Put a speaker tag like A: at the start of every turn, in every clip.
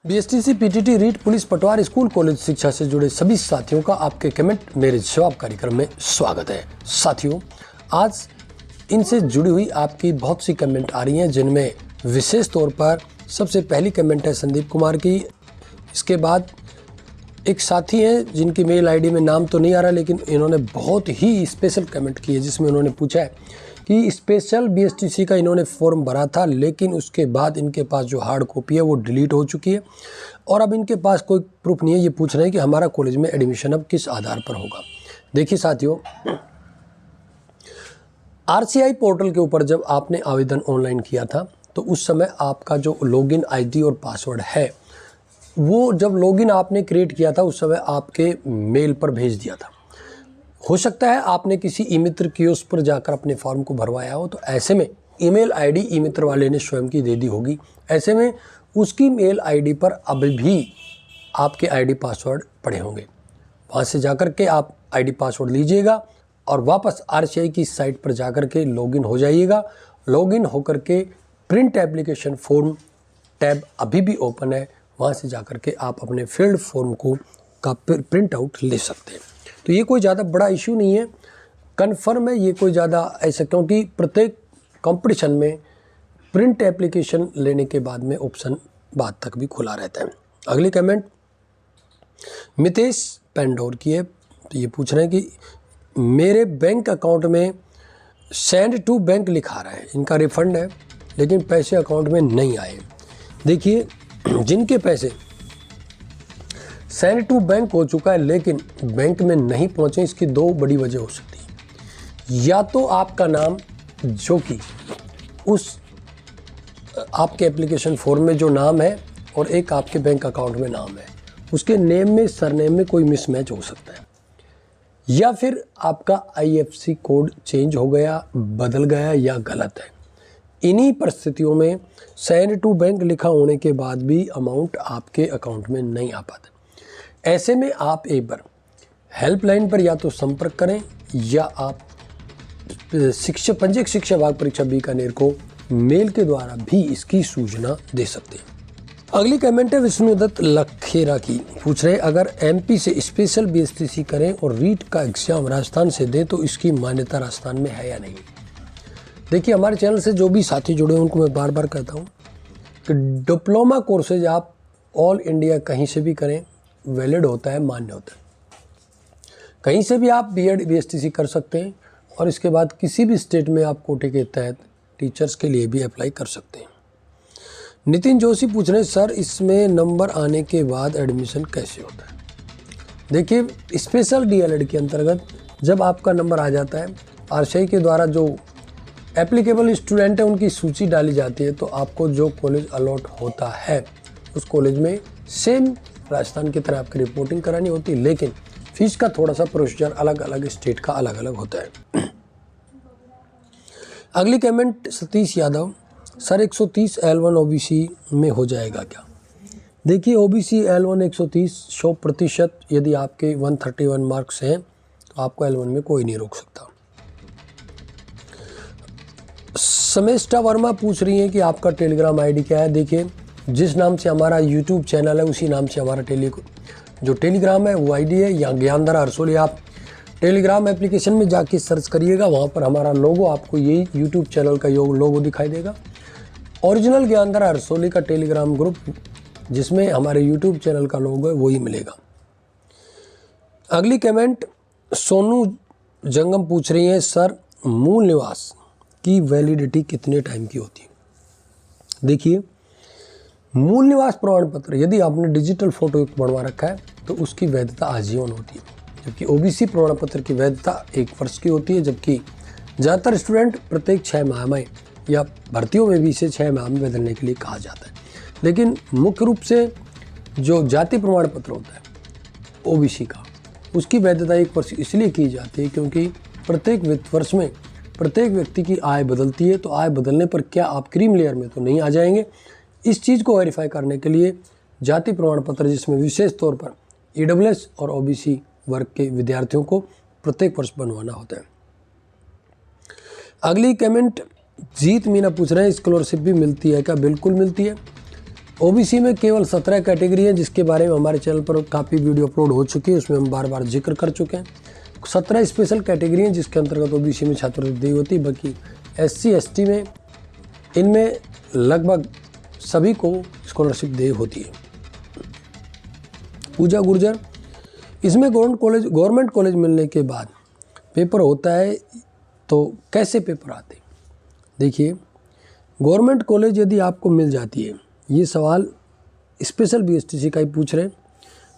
A: BSTC, PTT, REET, police, पटवार, school college शिक्षा से जुड़े सभी साथियों का आपके कमेंट मेरे जवाब कार्यक्रम में स्वागत है। साथियों, आज इनसे जुड़ी हुई आपकी बहुत सी कमेंट आ रही हैं, जिनमें विशेष तौर पर सबसे पहली कमेंट है संदीप कुमार की। इसके बाद एक साथी हैं जिनकी मेल आईडी में नाम तो नहीं आ रहा, लेकिन इन्होंने बहुत ही स्पेशल कमेंट की है, जिसमें उन्होंने पूछा है कि स्पेशल बीएसटीसी का इन्होंने फॉर्म भरा था, लेकिन उसके बाद इनके पास जो हार्ड कॉपी है वो डिलीट हो चुकी है और अब इनके पास कोई प्रूफ नहीं है। ये पूछ रहे हैं कि हमारा कॉलेज में एडमिशन अब किस आधार पर होगा। देखिए साथियों, आरसीआई पोर्टल के ऊपर जब आपने आवेदन ऑनलाइन किया था तो उस समय आपका जो लॉगिन आईडी और पासवर्ड है वो जब लॉगिन आपने क्रिएट किया था उस समय आपके मेल पर भेज दिया था। हो सकता है आपने किसी ई मित्र कियोस्क पर जाकर अपने फॉर्म को भरवाया हो, तो ऐसे में ईमेल आईडी ई मित्र वाले ने स्वयं की दे दी होगी। ऐसे में उसकी मेल आईडी पर अभी भी आपके आईडी पासवर्ड पड़े होंगे। वहाँ से जाकर के आप आईडी पासवर्ड लीजिएगा और वापस आरसीआई की साइट पर जाकर के लॉगिन हो जाइएगा। लॉगिन होकर के प्रिंट एप्लीकेशन फॉर्म टैब अभी भी ओपन है, वहाँ से जाकर के आप अपने फील्ड फॉर्म को का प्रिंट आउट ले सकते हैं। तो ये कोई ज़्यादा बड़ा इशू नहीं है, कन्फर्म है ये कोई ज़्यादा ऐसा, क्योंकि प्रत्येक कंपटीशन में प्रिंट एप्लीकेशन लेने के बाद में ऑप्शन बाद तक भी खुला रहता है। अगली कमेंट मितेश पेंडोर की है। तो ये पूछ रहे हैं कि मेरे बैंक अकाउंट में सेंड टू बैंक लिखा रहा है, इनका रिफंड है लेकिन पैसे अकाउंट में नहीं आए। देखिए, जिनके पैसे सेंड टू बैंक हो चुका है लेकिन बैंक में नहीं पहुंचे, इसकी दो बड़ी वजह हो सकती है। या तो आपका नाम जो कि उस आपके एप्लीकेशन फॉर्म में जो नाम है और एक आपके बैंक अकाउंट में नाम है, उसके नेम में सरनेम में कोई मिसमैच हो सकता है, या फिर आपका आईएफएससी कोड चेंज हो गया, बदल गया या गलत है। इन्हीं परिस्थितियों में सेंड टू बैंक लिखा होने के बाद भी अमाउंट आपके अकाउंट में नहीं आ पाता। ऐसे में आप एक बार हेल्पलाइन पर या तो संपर्क करें या आप पंजीयक शिक्षा विभाग परीक्षा बीकानेर को मेल के द्वारा भी इसकी सूचना दे सकते हैं। अगली कमेंट है विष्णुदत्त लखेरा की। पूछ रहे अगर एमपी से स्पेशल बीएसटीसी करें और रीट का एग्जाम राजस्थान से दें तो इसकी मान्यता राजस्थान में है या नहीं। देखिए, हमारे चैनल से जो भी साथी जुड़े हैं उनको मैं बार बार कहता हूँ कि डिप्लोमा कोर्सेज आप ऑल इंडिया कहीं से भी करें, वैलिड होता है, मान्य होता है। कहीं से भी आप बीएड बीएसटीसी कर सकते हैं और इसके बाद किसी भी स्टेट में आप कोटे के तहत टीचर्स के लिए भी अप्लाई कर सकते हैं। नितिन जोशी पूछ रहे हैं सर इसमें नंबर आने के बाद एडमिशन कैसे होता है। देखिए, स्पेशल डीएलएड के अंतर्गत जब आपका नंबर आ जाता है, आरसीआई के द्वारा जो एप्लीकेबल स्टूडेंट है उनकी सूची डाली जाती है, तो आपको जो कॉलेज अलॉट होता है उस कॉलेज में सेम राजस्थान की तरह आपकी रिपोर्टिंग करानी होती है, लेकिन फीस का थोड़ा सा प्रोसीजर अलग अलग स्टेट का अलग अलग होता है। अगली comment Satish Yadav, sir 130 L1 OBC में हो जाएगा क्या। देखिए, ओबीसी L1 130 100% यदि आपके 131 मार्क्स हैं तो आपको L1 में कोई नहीं रोक सकता। समेष्टा वर्मा पूछ रही हैं कि आपका टेलीग्राम आईडी क्या है। देखिए, जिस नाम से हमारा यूट्यूब चैनल है उसी नाम से हमारा जो टेलीग्राम है वो आईडी है, या ज्ञानधारा हरसोली। आप टेलीग्राम एप्लीकेशन में जाके सर्च करिएगा, वहाँ पर हमारा लोगो आपको यही यूट्यूब चैनल का लोगो दिखाई देगा। ओरिजिनल ज्ञानधारा हरसोली का टेलीग्राम ग्रुप जिसमें हमारे यूट्यूब चैनल का लोगो है वही मिलेगा। अगली कमेंट सोनू जंगम पूछ रही है सर मूल निवास की वैलिडिटी कितने टाइम की होती है। देखिए, मूल निवास प्रमाण पत्र यदि आपने डिजिटल फोटो बनवा रखा है तो उसकी वैधता आजीवन होती है, जबकि ओबीसी प्रमाण पत्र की वैधता 1 वर्ष की होती है, जबकि ज़्यादातर स्टूडेंट प्रत्येक 6 माह में या भर्तियों में भी इसे 6 माह में बदलने के लिए कहा जाता है। लेकिन मुख्य रूप से जो जाति प्रमाण पत्र होता है ओबीसी का, उसकी वैधता 1 वर्ष इसलिए की जाती है क्योंकि प्रत्येक वित्त वर्ष में प्रत्येक व्यक्ति की आय बदलती है, तो आय बदलने पर क्या आप क्रीम लेयर में तो नहीं आ जाएंगे। इस चीज़ को वेरीफाई करने के लिए जाति प्रमाण पत्र, जिसमें विशेष तौर पर ईडब्ल्यूएस और ओबीसी वर्ग के विद्यार्थियों को प्रत्येक वर्ष बनवाना होता है। अगली कमेंट जीत मीना पूछ रहे हैं स्कॉलरशिप भी मिलती है क्या। बिल्कुल मिलती है। ओबीसी में केवल 17 कैटेगरी हैं, जिसके बारे में हमारे चैनल पर काफ़ी वीडियो अपलोड हो चुकी है, उसमें हम बार बार जिक्र कर चुके हैं। 17 स्पेशल कैटेगरी हैं जिसके अंतर्गत ओबीसी में छात्रवृत्ति दी होती है। बाकी SC ST में इनमें लगभग सभी को स्कॉलरशिप दी होती है। पूजा गुर्जर, इसमें गवर्नमेंट कॉलेज मिलने के बाद पेपर होता है, तो कैसे पेपर आते हैं? देखिए, गवर्नमेंट कॉलेज यदि आपको मिल जाती है, ये सवाल स्पेशल BSTC का ही पूछ रहे हैं,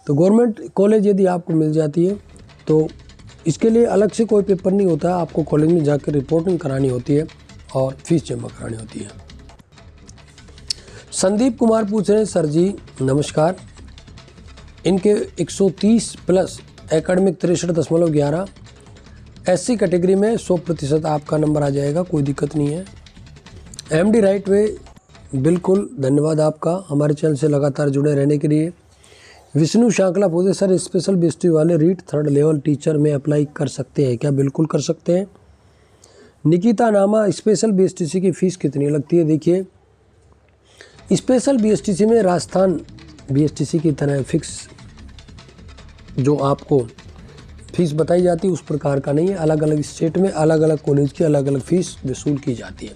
A: तो गवर्नमेंट कॉलेज यदि आपको मिल जाती है तो इसके लिए अलग से कोई पेपर नहीं होता है। आपको कॉलेज में जाकर रिपोर्टिंग करानी होती है और फीस जमा करानी होती है। संदीप कुमार पूछ रहे हैं, सर जी नमस्कार, इनके 130 प्लस एकेडमिक 63.11 SC कैटेगरी में 100% आपका नंबर आ जाएगा, कोई दिक्कत नहीं है। MD राइट वे, बिल्कुल धन्यवाद आपका हमारे चैनल से लगातार जुड़े रहने के लिए। विष्णु शांकला पूछे, सर स्पेशल BST वाले रीट 3rd लेवल टीचर में अप्लाई कर सकते हैं क्या? बिल्कुल कर सकते हैं। निकिता नामा, स्पेशल BSTC की फ़ीस कितनी लगती है? देखिए, स्पेशल BSTC में राजस्थान BSTC की तरह फिक्स जो आपको फीस बताई जाती है उस प्रकार का नहीं है। अलग अलग स्टेट में अलग अलग कॉलेज की अलग अलग फ़ीस वसूल की जाती है।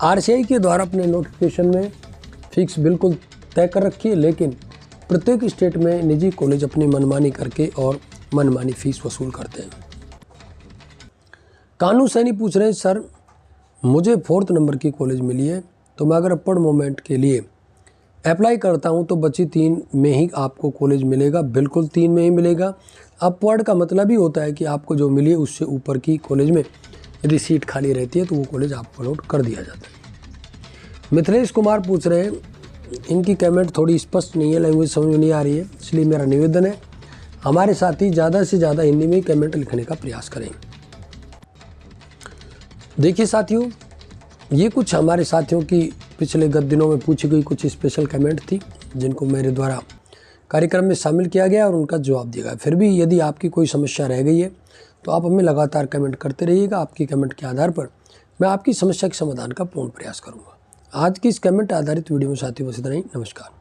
A: RCI के द्वारा अपने नोटिफिकेशन में फ़ीस बिल्कुल तय कर रखी है, लेकिन प्रत्येक स्टेट में निजी कॉलेज अपनी मनमानी करके और मनमानी फ़ीस वसूल करते हैं। कानू सैनी पूछ रहे हैं, सर मुझे 4th नंबर की कॉलेज मिली है, तो मैं अगर अपवर्ड मूवमेंट के लिए अप्लाई करता हूं तो बची 3 में ही आपको कॉलेज मिलेगा? बिल्कुल 3 में ही मिलेगा। अपवर्ड का मतलब ही होता है कि आपको जो मिली है उससे ऊपर की कॉलेज में यदि सीट खाली रहती है तो वो कॉलेज आपको अलॉट कर दिया जाता है। मिथिलेश कुमार पूछ रहे हैं, इनकी कमेंट थोड़ी स्पष्ट नहीं है, लैंग्वेज समझ में नहीं आ रही है, इसलिए मेरा निवेदन है हमारे साथी ज़्यादा से ज़्यादा हिंदी में कमेंट लिखने का प्रयास करें। देखिए साथियों, ये कुछ हमारे साथियों की पिछले गत दिनों में पूछी गई कुछ स्पेशल कमेंट थी, जिनको मेरे द्वारा कार्यक्रम में शामिल किया गया और उनका जवाब दिया गया। फिर भी यदि आपकी कोई समस्या रह गई है तो आप हमें लगातार कमेंट करते रहिएगा। आपकी कमेंट के आधार पर मैं आपकी समस्या के समाधान का पूर्ण प्रयास करूंगा। आज की इस कमेंट आधारित वीडियो में साथियों बस इतना ही। नमस्कार।